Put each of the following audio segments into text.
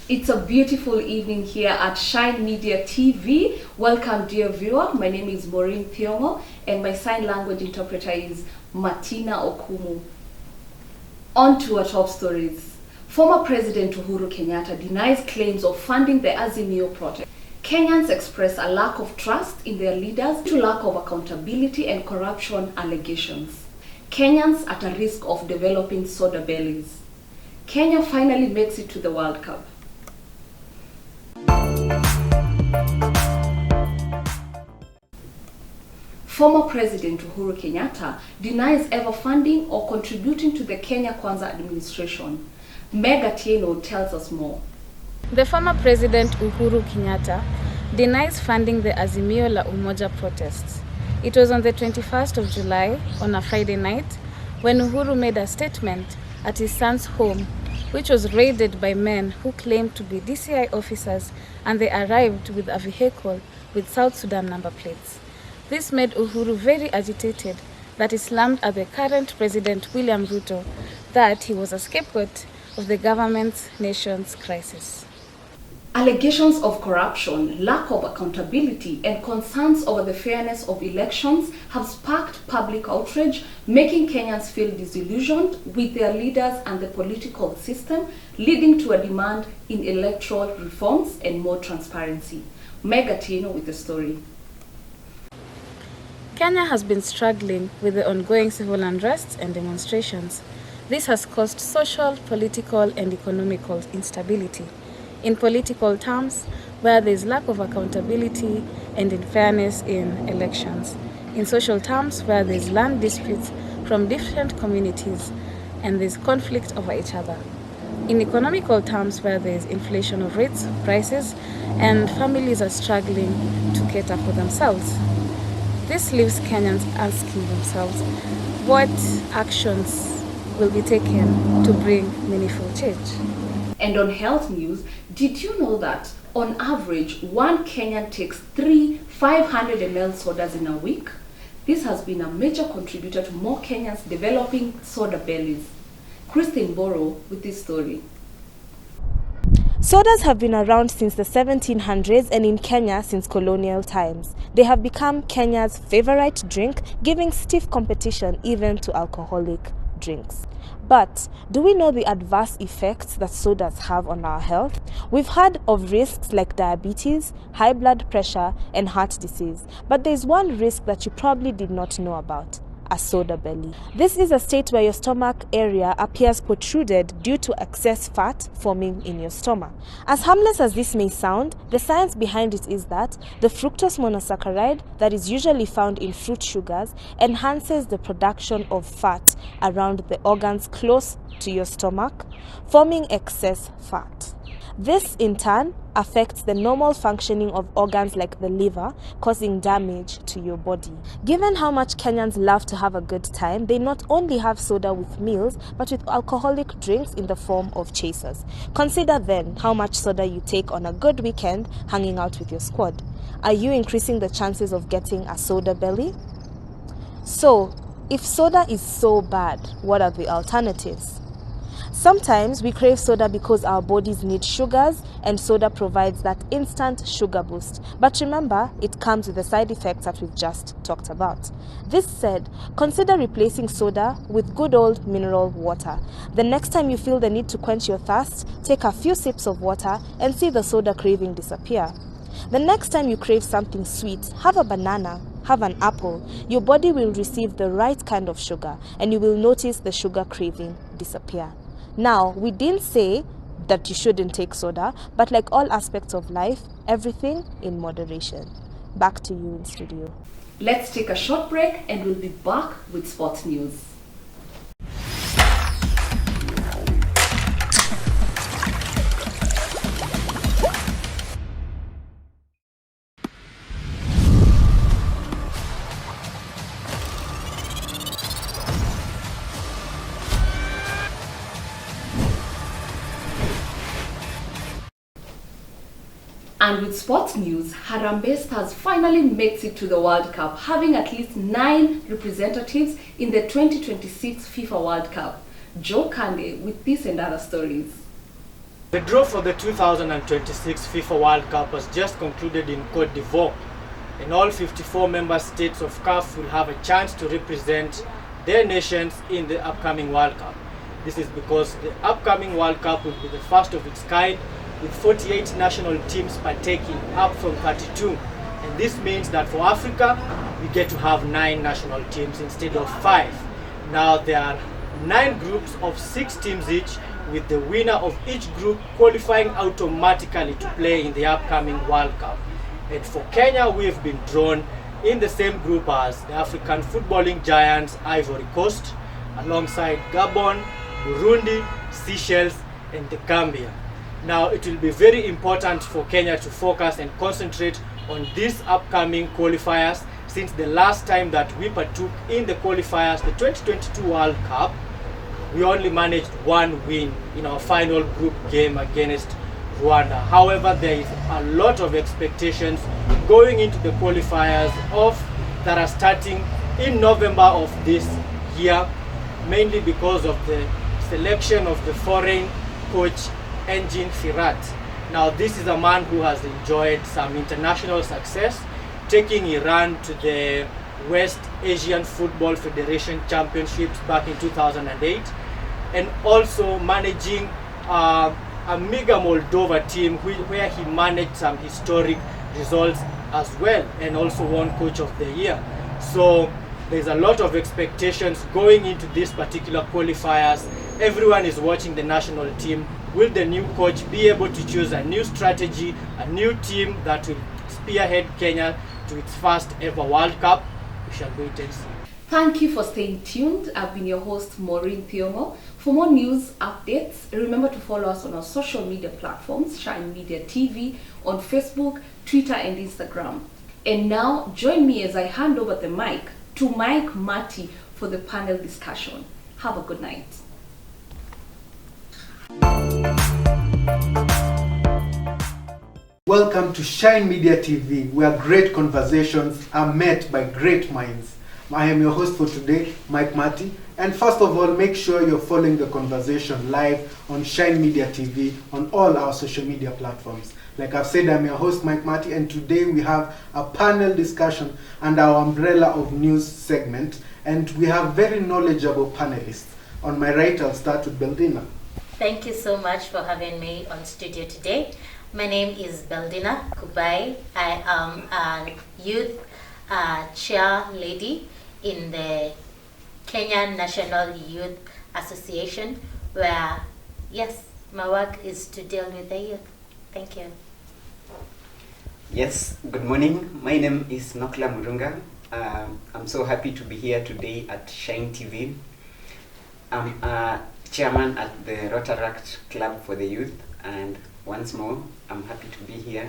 It's a beautiful evening here at Shine Media TV. Welcome, dear viewer. My name is Maureen Thiongo, and my sign language interpreter is Martina Okumu. On to our top stories. Former President Uhuru Kenyatta denies claims of funding the Azimio protest. Kenyans express a lack of trust in their leaders due to lack of accountability and corruption allegations. Kenyans at a risk of developing soda bellies. Kenya finally makes it to the World Cup. Former President Uhuru Kenyatta denies ever funding or contributing to the Kenya Kwanza administration. Meg Atieno tells us more. The former President Uhuru Kenyatta denies funding the Azimio la Umoja protests. It was on the 21st of July, on a Friday night, when Uhuru made a statement at his son's home, which was raided by men who claimed to be DCI officers, and they arrived with a vehicle with South Sudan number plates. This made Uhuru very agitated that he slammed at the current President William Ruto that he was a scapegoat of the government's nation's crisis. Allegations of corruption, lack of accountability, and concerns over the fairness of elections have sparked public outrage, making Kenyans feel disillusioned with their leaders and the political system, leading to a demand in electoral reforms and more transparency. Meg Atieno with the story. Kenya has been struggling with the ongoing civil unrest and demonstrations. This has caused social, political, and economical instability. In political terms, where there is lack of accountability and fairness in elections. In social terms, where there is land disputes from different communities and there is conflict over each other. In economical terms, where there is inflation of rates, prices, and families are struggling to cater for themselves. This leaves Kenyans asking themselves, what actions will be taken to bring meaningful change? And on health news, did you know that on average, one Kenyan takes 3 500 ml sodas in a week? This has been a major contributor to more Kenyans developing soda bellies. Christine Boro with this story. Sodas have been around since the 1700s and in Kenya since colonial times. They have become Kenya's favorite drink, giving stiff competition even to alcoholic drinks. But do we know the adverse effects that sodas have on our health? We've heard of risks like diabetes, high blood pressure, and heart disease. But there's one risk that you probably did not know about. A soda belly. This is a state where your stomach area appears protruded due to excess fat forming in your stomach. As harmless as this may sound, the science behind it is that the fructose monosaccharide that is usually found in fruit sugars enhances the production of fat around the organs close to your stomach, forming excess fat. This, in turn, affects the normal functioning of organs like the liver, causing damage to your body. Given how much Kenyans love to have a good time, they not only have soda with meals, but with alcoholic drinks in the form of chasers. Consider then how much soda you take on a good weekend hanging out with your squad. Are you increasing the chances of getting a soda belly? So, if soda is so bad, what are the alternatives? Sometimes we crave soda because our bodies need sugars, and soda provides that instant sugar boost. But remember, it comes with the side effects that we've just talked about. This said, consider replacing soda with good old mineral water. The next time you feel the need to quench your thirst, take a few sips of water and see the soda craving disappear. The next time you crave something sweet, have a banana, have an apple. Your body will receive the right kind of sugar, and you will notice the sugar craving disappear. Now, we didn't say that you shouldn't take soda, but like all aspects of life, everything in moderation. Back to you in studio. Let's take a short break and we'll be back with sports news. And with sports news, Harambee Stars finally makes it to the World Cup, having at least 9 representatives in the 2026 FIFA World Cup. Joe Kande with this and other stories. The draw for the 2026 FIFA World Cup was just concluded in Cote d'Ivoire, and all 54 member states of CAF will have a chance to represent their nations in the upcoming World Cup. This is because the upcoming World Cup will be the first of its kind, with 48 national teams partaking, up from 32. And this means that for Africa, we get to have 9 national teams instead of 5. Now there are 9 groups of 6 teams each, with the winner of each group qualifying automatically to play in the upcoming World Cup. And for Kenya, we have been drawn in the same group as the African footballing giants Ivory Coast, alongside Gabon, Burundi, Seychelles, and the Gambia. Now it will be very important for Kenya to focus and concentrate on these upcoming qualifiers, since the last time that we partook in the qualifiers, the 2022 World Cup, we only managed 1 win in our final group game against Rwanda. However, there is a lot of expectations going into the qualifiers that are starting in November of this year, mainly because of the selection of the foreign coach Engin Firat. Now this is a man who has enjoyed some international success, taking Iran to the West Asian Football Federation Championships back in 2008, and also managing a meager Moldova team where he managed some historic results as well, and also won Coach of the Year. So there's a lot of expectations going into these particular qualifiers. Everyone is watching the national team. Will the new coach be able to choose a new strategy, a new team that will spearhead Kenya to its first ever World Cup? We shall wait and see. Thank you for staying tuned. I've been your host, Maureen Thiongo. For more news updates, remember to follow us on our social media platforms, Shine Media TV, on Facebook, Twitter, and Instagram. And now, join me as I hand over the mic to Mike Marty for the panel discussion. Have a good night. Welcome to Shine Media TV, where great conversations are met by great minds. I am your host for today, Mike Marty, and first of all, make sure you're following the conversation live on Shine Media TV on all our social media platforms. Like I've said, I'm your host, Mike Marty, and today we have a panel discussion under our umbrella of news segment, and we have very knowledgeable panelists. On my right, I'll start with Beldina. Thank you so much for having me on studio today. My name is Beldina Kubai. I am a youth chair lady in the Kenyan National Youth Association, where, yes, my work is to deal with the youth. Thank you. Yes, good morning. My name is Nokla Murunga. I'm so happy to be here today at Shine TV. I'm a chairman at the Rotaract Club for the Youth, and once more, I'm happy to be here.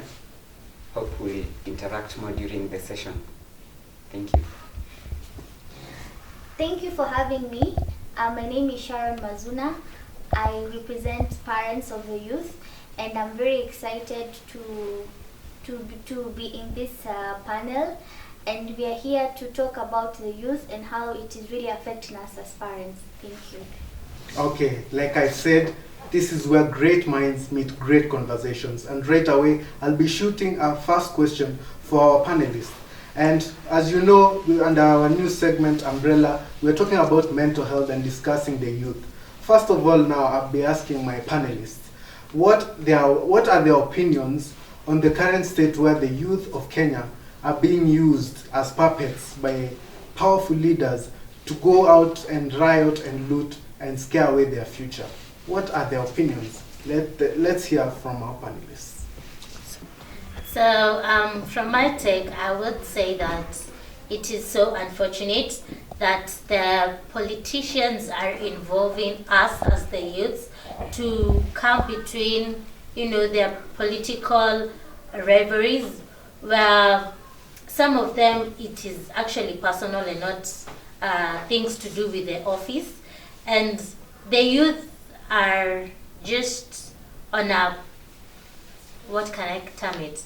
Hope we'll interact more during the session. Thank you. Thank you for having me. My name is Sharon Mazuna. I represent parents of the youth, and I'm very excited to be in this panel. And we are here to talk about the youth and how it is really affecting us as parents. Thank you. Okay, like I said, this is where great minds meet great conversations. And right away, I'll be shooting our first question for our panelists. And as you know, under our new segment umbrella, we're talking about mental health and discussing the youth. First of all, now I'll be asking my panelists, what are their opinions on the current state where the youth of Kenya are being used as puppets by powerful leaders to go out and riot and loot and scare away their future? What are their opinions? Let's hear from our panelists. So from my take, I would say that it is so unfortunate that the politicians are involving us as the youth to come between, their political rivalries, where some of them it is actually personal and not things to do with the office, and the youth are just on a, what can I term it?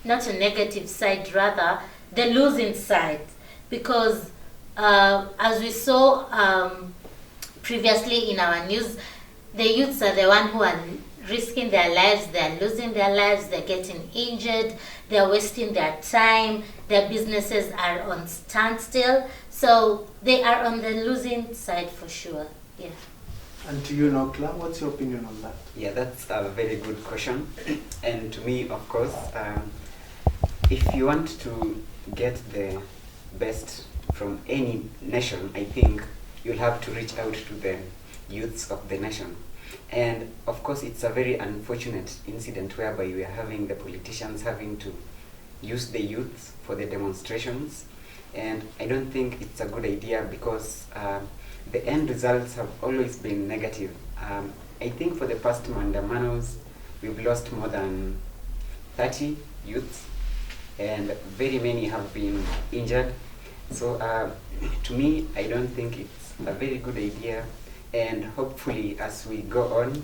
Not a negative side, rather the losing side, because as we saw previously in our news, the youths are the one who are risking their lives, they're losing their lives, they're getting injured, they're wasting their time, their businesses are on standstill. So they are on the losing side for sure. Yeah. And to you, Nokla, what's your opinion on that? Yeah, that's a very good question. And to me, of course, if you want to get the best from any nation, I think you'll have to reach out to the youths of the nation. And of course, it's a very unfortunate incident whereby we are having the politicians having to use the youths for the demonstrations. And I don't think it's a good idea because the end results have always been negative. I think for the past Mandamanos, we've lost more than 30 youths, and very many have been injured. So to me, I don't think it's a very good idea. And hopefully, as we go on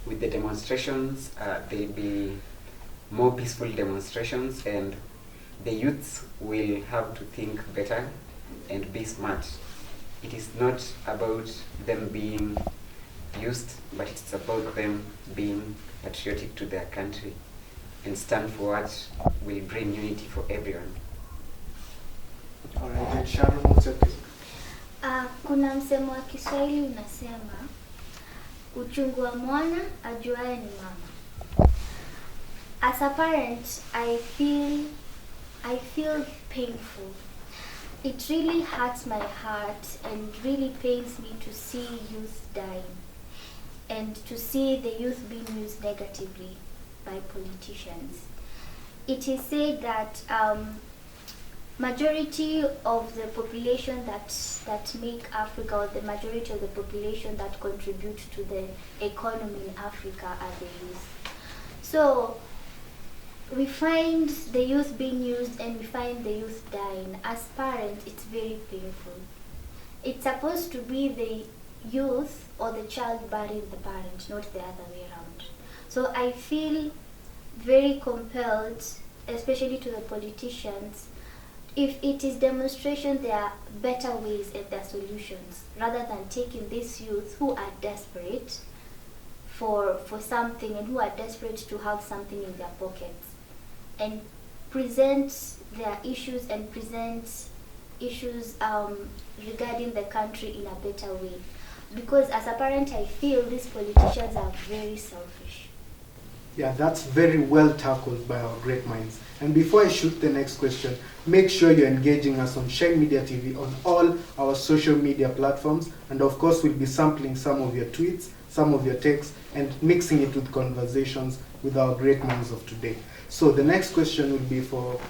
with the demonstrations, there'll be more peaceful demonstrations, and the youths will have to think better and be smart. It is not about them being used, but it's about them being patriotic to their country and stand for what will bring unity for everyone. All right, and Sharon, what's your take? Kuna msemo wa Kiswahili unasema uchungu wa mwana ajuaye ni mama. As a parent, I feel painful. It really hurts my heart and really pains me to see youth dying and to see the youth being used negatively by politicians. It is said that majority of the population that make Africa, or the majority of the population that contribute to the economy in Africa, are the youth. So we find the youth being used and we find the youth dying. As parents, it's very painful. It's supposed to be the youth or the child burying the parent, not the other way around. So I feel very compelled, especially to the politicians. If it is demonstration, there are better ways and there are solutions, rather than taking these youth who are desperate for something and who are desperate to have something in their pockets, and present their issues and present issues regarding the country in a better way. Because as a parent, I feel these politicians are very selfish. Yeah, that's very well tackled by our great minds. And before I shoot the next question, make sure you're engaging us on Shine Media TV on all our social media platforms. And of course, we'll be sampling some of your tweets, some of your texts, and mixing it with conversations with our great minds of today. So the next question will be for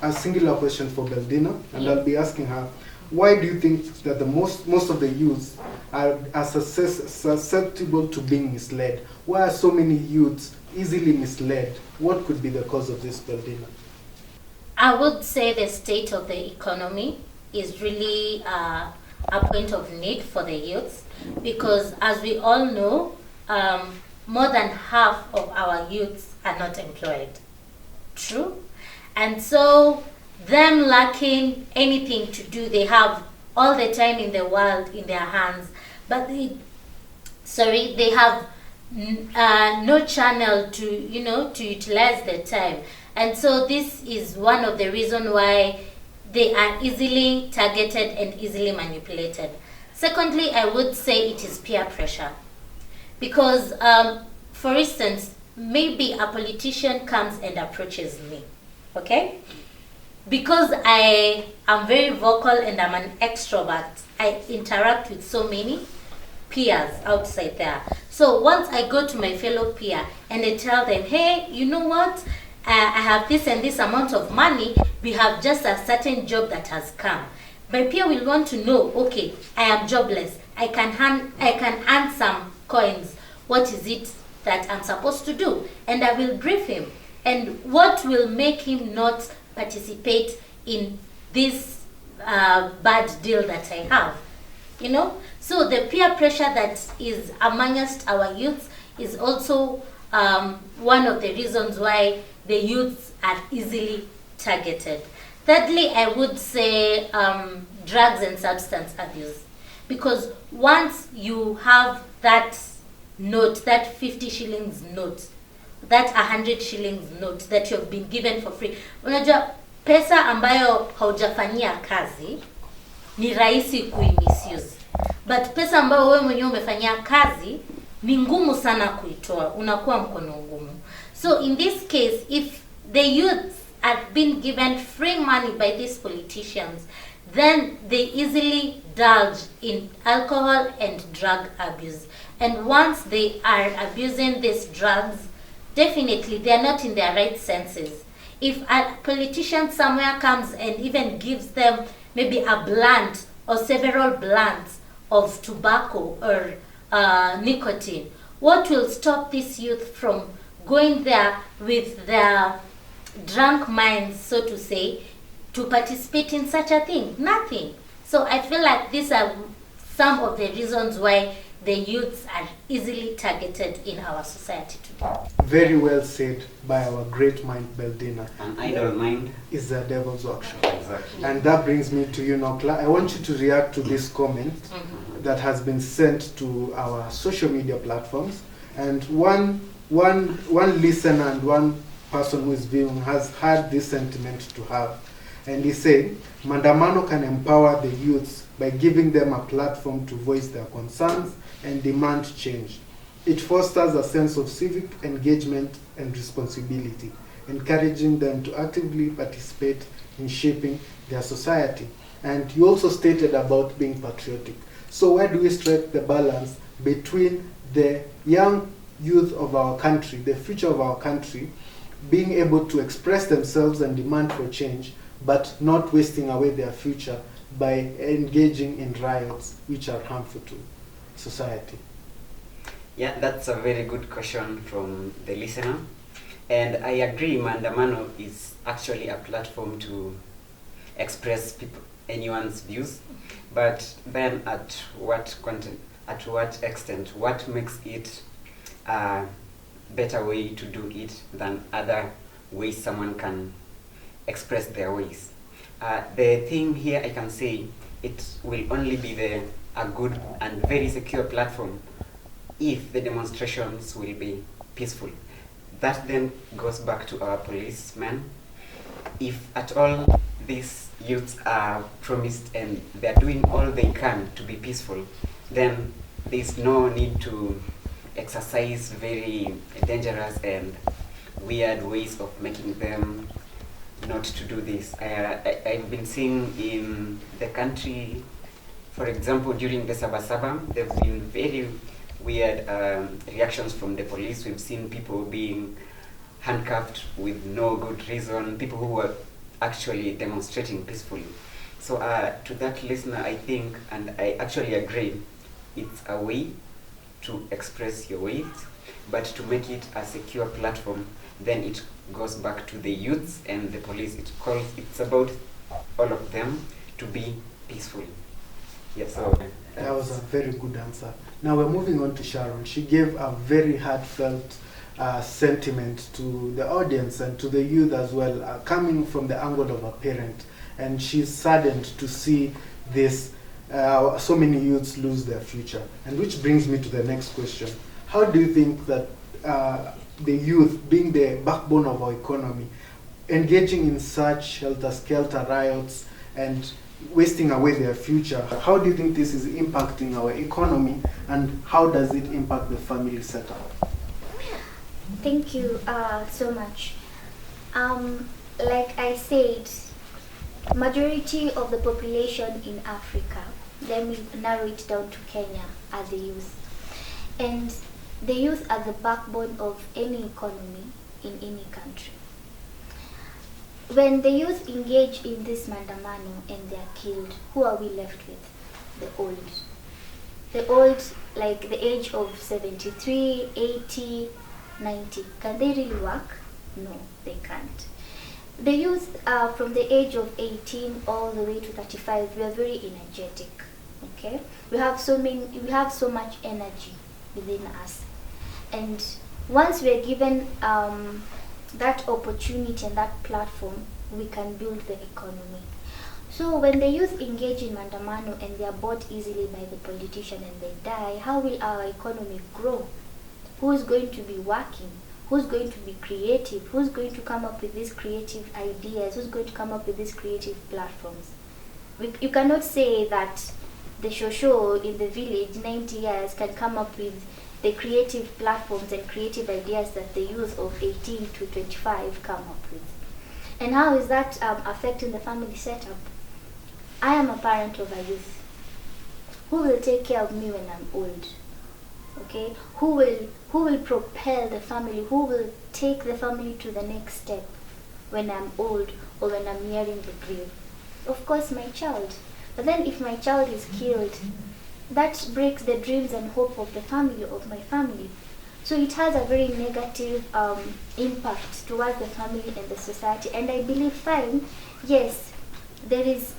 a singular question for Beldina, and I'll be asking her, why do you think that the most of the youths are susceptible to being misled? Why are so many youths easily misled? What could be the cause of this, Beldina? I would say the state of the economy is really a point of need for the youth, because as we all know, more than half of our youths are not employed. True? And so them lacking anything to do, they have all the time in the world in their hands, but they have no channel to utilize the time. And so this is one of the reasons why they are easily targeted and easily manipulated. Secondly, I would say it is peer pressure. Because, for instance, maybe a politician comes and approaches me, okay? Because I am very vocal and I'm an extrovert, I interact with so many peers outside there. So once I go to my fellow peer and I tell them, hey, you know what? I have this and this amount of money. We have just a certain job that has come. My peer will want to know, okay, I am jobless. I can earn some coins. What is it that I'm supposed to do? And I will brief him. And what will make him not participate in this bad deal that I have? You know? So the peer pressure that is amongst our youths is also one of the reasons why the youths are easily targeted. Thirdly, I would say drugs and substance abuse. Because once you have that note, that 50 shillings note, that 100 shillings note that you have been given for free. Unajua pesa ambayo haujafanyia kazi ni rahisi kuimisuse, but pesa ambayo wewe mwenyewe umefanyia kazi ni ngumu sana kuitoa, unakuwa mkono ngumu. So in this case, if the youths have been given free money by these politicians, then they easily indulge in alcohol and drug abuse. And once they are abusing these drugs, definitely they are not in their right senses. If a politician somewhere comes and even gives them maybe a blunt or several blunts of tobacco or nicotine, what will stop this youth from going there with their drunk minds, so to say, to participate in such a thing? Nothing. So I feel like these are some of the reasons why the youths are easily targeted in our society today. Very well said by our great mind, Beldina. An idle mind is the devil's workshop. Exactly. And that brings me to you, Nokla. I want you to react to this comment that has been sent to our social media platforms. And one listener and one person who is viewing has had this sentiment to have. And he said, Mandamano can empower the youths by giving them a platform to voice their concerns and demand change. It fosters a sense of civic engagement and responsibility, encouraging them to actively participate in shaping their society. And you also stated about being patriotic. So where do we strike the balance between the young youth of our country, the future of our country, being able to express themselves and demand for change, but not wasting away their future by engaging in riots which are harmful to society? Yeah, that's a very good question from the listener. And I agree, Mandamano is actually a platform to express anyone's views. But then at what extent? What makes it a better way to do it than other ways someone can express their ways? The thing here I can say, it will only be a good and very secure platform if the demonstrations will be peaceful. That then goes back to our policemen. If at all these youths are promised and they're doing all they can to be peaceful, then there's no need to exercise very dangerous and weird ways of making them not to do this. I've been seeing in the country, for example, during the Sabasaba, there have been very weird reactions from the police. We've seen people being handcuffed with no good reason, people who were actually demonstrating peacefully. So to that listener, I think, and I actually agree, it's a way to express your ways, but to make it a secure platform, then it goes back to the youths and the police. It's about all of them to be peaceful. Yes. So that was a very good answer. Now we're moving on to Sharon. She gave a very heartfelt sentiment to the audience and to the youth as well, coming from the angle of a parent. And she's saddened to see this, so many youths lose their future. And which brings me to the next question. How do you think that the youth, being the backbone of our economy, engaging in such helter-skelter riots and wasting away their future, how do you think this is impacting our economy, and how does it impact the family setup? Thank you so much. Like I said, majority of the population in Africa, let me narrow it down to Kenya, are the youth. And the youth are the backbone of any economy in any country. When the youth engage in this mandamano and they are killed, who are we left with? The old. The old, like the age of 73, 80, 90. Can they really work? No, they can't. The youth from the age of 18 all the way to 35, we are very energetic. Okay? We have so much energy within us. And once we are given that opportunity and that platform, we can build the economy. So when the youth engage in mandamano and they are bought easily by the politician and they die, how will our economy grow? Who is going to be working? Who's going to be creative? Who's going to come up with these creative ideas? Who's going to come up with these creative platforms? You cannot say that the shosho in the village, 90 years, can come up with the creative platforms and creative ideas that the youth of 18 to 25 come up with. And how is that affecting the family setup? I am a parent of a youth. Who will take care of me when I'm old? Okay? Who will propel the family? Who will take the family to the next step when I'm old or when I'm nearing the grave? Of course, my child. But then if my child is killed, that breaks the dreams and hope of the family, of my family. So it has a very negative impact towards the family and the society. And I believe, fine, yes, there is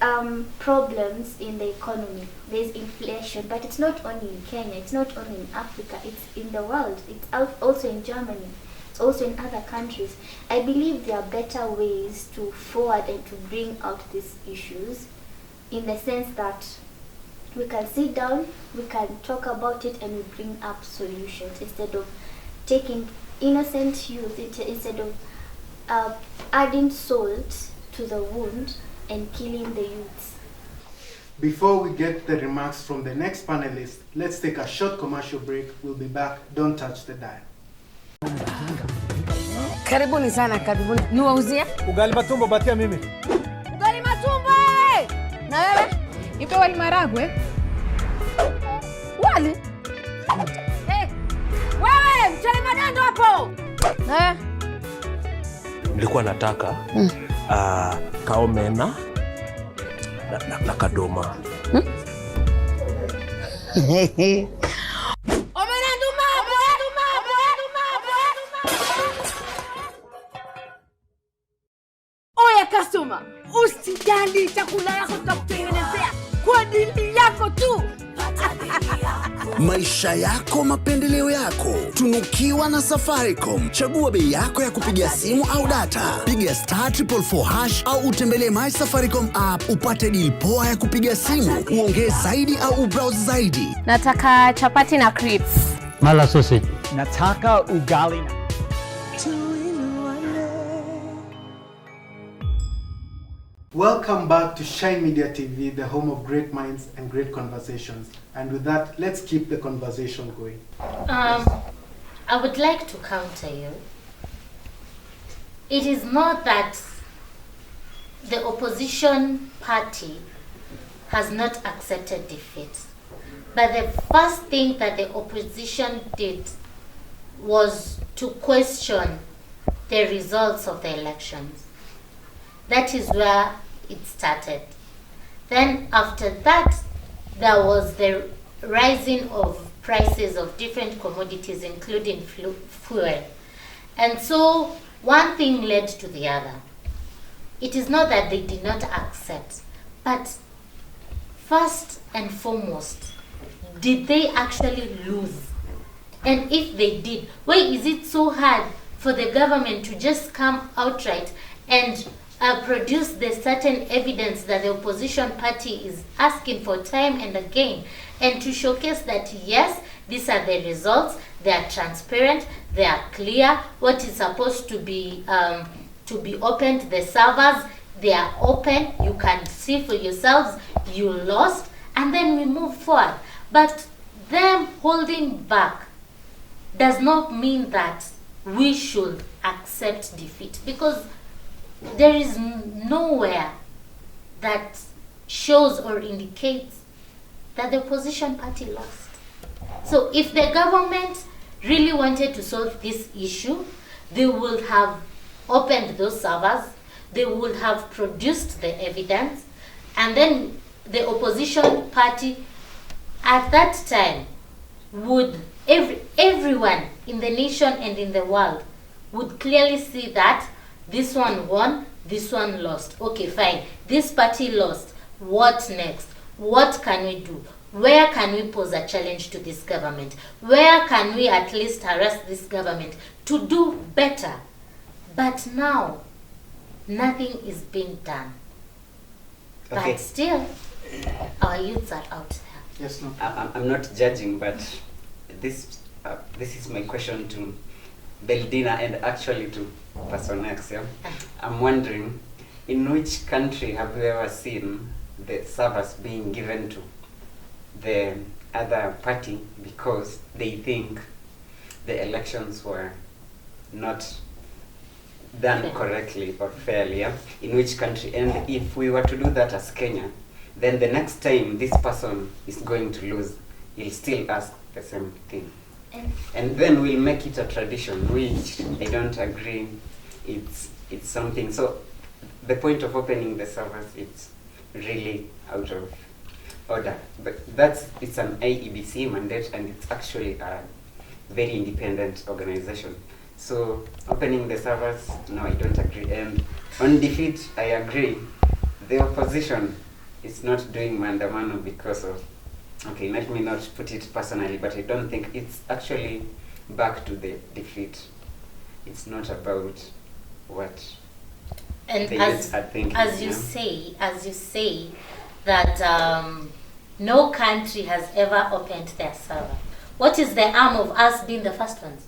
problems in the economy. There's inflation, but it's not only in Kenya, it's not only in Africa, it's in the world. It's also in Germany. It's also in other countries. I believe there are better ways to forward and to bring out these issues, in the sense that we can sit down, we can talk about it, and we bring up solutions instead of taking innocent youth, instead of adding salt to the wound and killing the youths. Before we get the remarks from the next panelist, let's take a short commercial break. We'll be back. Don't touch the dial. Karibuni sana, karibuni. Niwauzie? Ugali matumbo batia mimi. Ugali matumbo! Na wewe? Ipe wali maragwe? Wali? Hey! Wewe, mchele madando hapo! Na wewe? Nilikuwa nataka kaomena na kadoma. Customer, usijali, chakula yako tutakutengenezea kwa ajili yako tu. Maisha yako, mapendeleo yako. Tunukiwa na Safaricom. Chagua bei yako ya kupigia simu au data. Piga *444# au utembelee My Safaricom app upate deal poa ya kupiga simu. Uongee zaidi au ubrowse zaidi. Nataka chapati na crips. Mala sausage. Nataka ugali na Welcome back to Shine Media TV, the home of great minds and great conversations. And with that, let's keep the conversation going. I would like to counter you. It is not that the opposition party has not accepted defeat, but the first thing that the opposition did was to question the results of the elections. That is where it started. Then after that, there was the rising of prices of different commodities, including fuel. And so one thing led to the other. It is not that they did not accept, but first and foremost, did they actually lose? And if they did, why is it so hard for the government to just come outright and produce the certain evidence that the opposition party is asking for time and again, and to showcase that yes, these are the results, they are transparent, they are clear, what is supposed to be opened, the servers, they are open, you can see for yourselves, you lost, and then we move forward. But them holding back does not mean that we should accept defeat, because there is nowhere that shows or indicates that the opposition party lost. So if the government really wanted to solve this issue, they would have opened those servers, they would have produced the evidence, and then the opposition party at that time would, everyone in the nation and in the world would clearly see that this one won, this one lost. Okay, fine. This party lost. What next? What can we do? Where can we pose a challenge to this government? Where can we at least harass this government to do better? But now, nothing is being done. Okay. But still, our youths are out there. Yes, no. I'm not judging, but this is my question to Beldina and actually to Person X. Yeah? I'm wondering, in which country have you ever seen the servers being given to the other party because they think the elections were not done correctly or fairly? Yeah? In which country? And if we were to do that as Kenya, then the next time this person is going to lose, he'll still ask the same thing. And then we'll make it a tradition, which I don't agree. It's something. So the point of opening the servers, it's really out of order. But it's an IEBC mandate, and it's actually a very independent organization. So opening the servers, no, I don't agree. And on defeat, I agree. The opposition is not doing maandamano because of, okay, let me not put it personally, but I don't think it's actually back to the defeat. It's not about what And the youths are thinking. as you say that no country has ever opened their server. What is the harm of us being the first ones?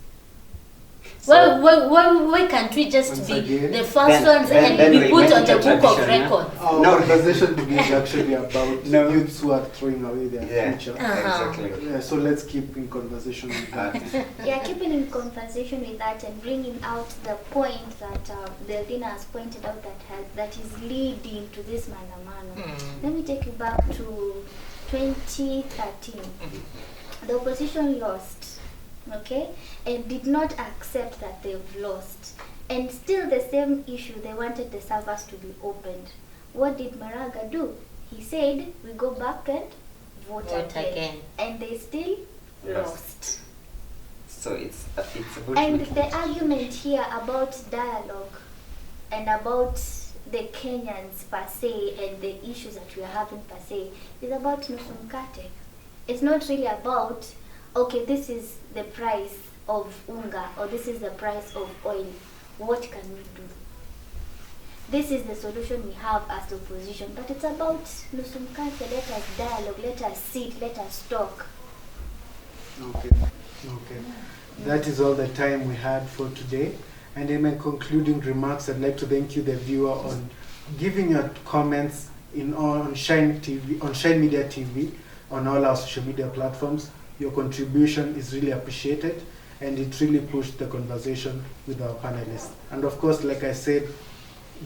So why can't we just Once be again, the first ones and then be we put make on it the a book of tradition, yeah? records? Our No. conversation begins actually about No. youths who are throwing away their Yeah, future. exactly. Yeah, so let's keep in conversation with that. Yeah, keeping in conversation with that and bringing out the point that Beldina has pointed out that is leading to this maandamano. Let me take you back to 2013. The opposition lost, okay, and did not accept that they've lost. And still the same issue, they wanted the servers to be opened. What did Maraga do? He said, we go back and vote again. And they still lost. So it's a good And meeting. the argument here about dialogue and about the Kenyans per se and the issues that we are having per se is about nusu mkate. It's not really about, okay, this is the price of unga or this is the price of oil. What can we do? This is the solution we have as the opposition, but it's about nusu mkate. Let us dialogue, let us sit, let us talk. Okay. That is all the time we had for today. And in my concluding remarks, I'd like to thank you, the viewer, on giving your comments on Shine TV, on Shine Media TV, on all our social media platforms. Your contribution is really appreciated, and it really pushed the conversation with our panelists. And of course, like I said,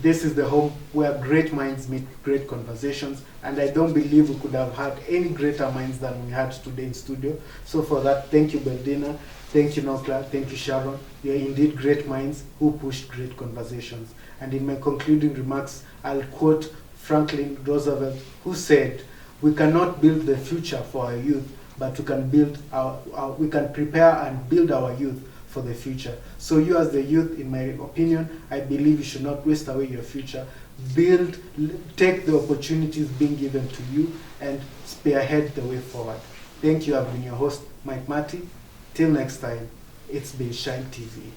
this is the home where great minds meet great conversations, and I don't believe we could have had any greater minds than we had today in studio. So for that, thank you, Beldina, thank you, Nokla, thank you, Sharon. You're indeed great minds who pushed great conversations. And in my concluding remarks, I'll quote Franklin Roosevelt, who said, "We cannot build the future for our youth, but we can prepare and build our youth for the future." So you as the youth, in my opinion, I believe you should not waste away your future. Take the opportunities being given to you and spearhead the way forward. Thank you. I've been your host, Mike Marty. Till next time, it's been Shine TV.